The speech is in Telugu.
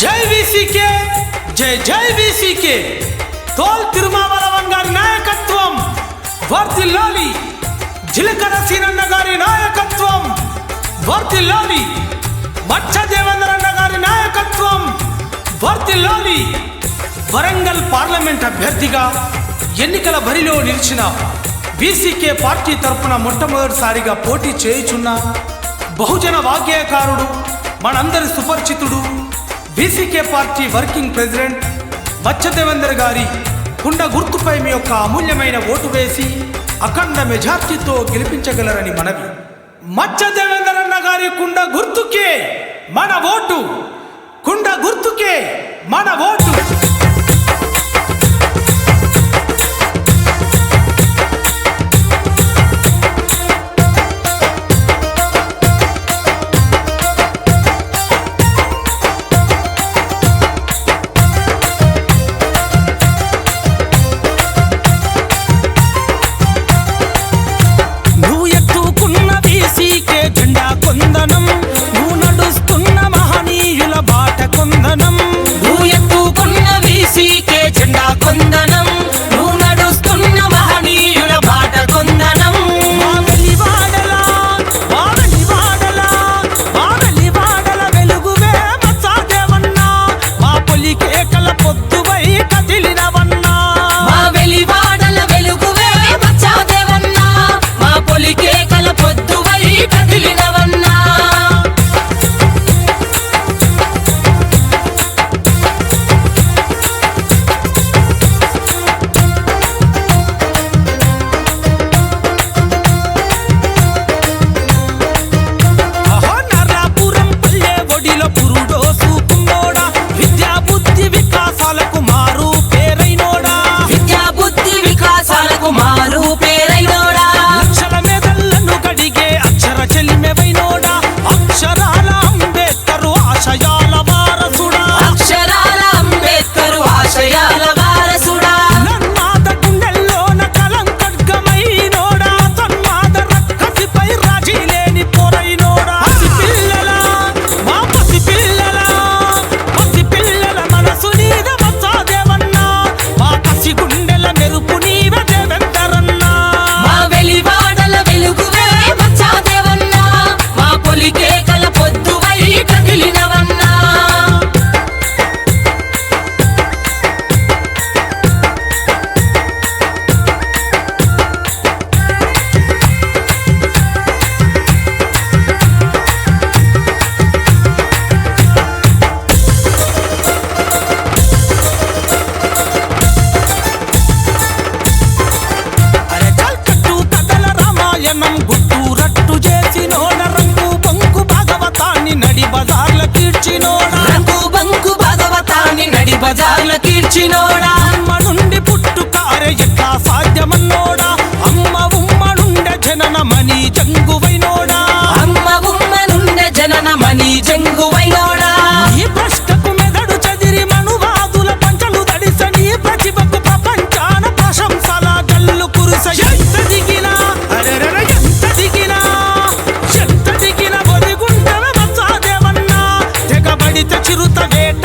జై వీసీకే, జై జై వీసీకే. తోల్ తిరుమావలవన్ గారి నాయకత్వం వర్ధిల్లాలి. జిలకర సీనన్న గారి నాయకత్వం వర్ధిల్లాలి. మచ్చ దేవేంద్రన్న గారి నాయకత్వం వర్ధిల్లాలి. వరంగల్ పార్లమెంట్ అభ్యర్థిగా ఎన్నికల బరిలో నిలిచిన వీసీకే పార్టీ తరఫున మొట్టమొదటిసారిగా పోటీ చేయుచున్న బహుజన వాగ్గేయకారుడు, మనందరి సుపరిచితుడు, వీసీకే పార్టీ వర్కింగ్ ప్రెసిడెంట్ మచ్చ దేవేంద్ర గారి కుండ గుర్తుపై మీ యొక్క అమూల్యమైన ఓటు వేసి అఖండ మెజార్టీతో గెలిపించగలరని మనవి. మచ్చ దేవేంద్రన్న గారి కుండ గుర్తుకే మన ఓటు, కుండ గుర్తుకే మన ఓటు. అమ్మ నుండి పుట్టుకారే ఎట్లా సాధ్యమన్నోడా, అమ్మ ఉమ్మ నుండే జననమని జంగువైనోడా, అమ్మ ఉమ్మ నుండే జననమని జంగువైనోడా. ఈ ప్రశ్నకు మెదడు చదిరి మనువాదుల పంచలు దడిసని ప్రతిభకు ప్రపంచాన ప్రశంసల గల్లు కురుస. ఎంత దిగినా ఒదిగుండవ మచ్చాదేవన్నా, తెగబడిత చిరుత వేట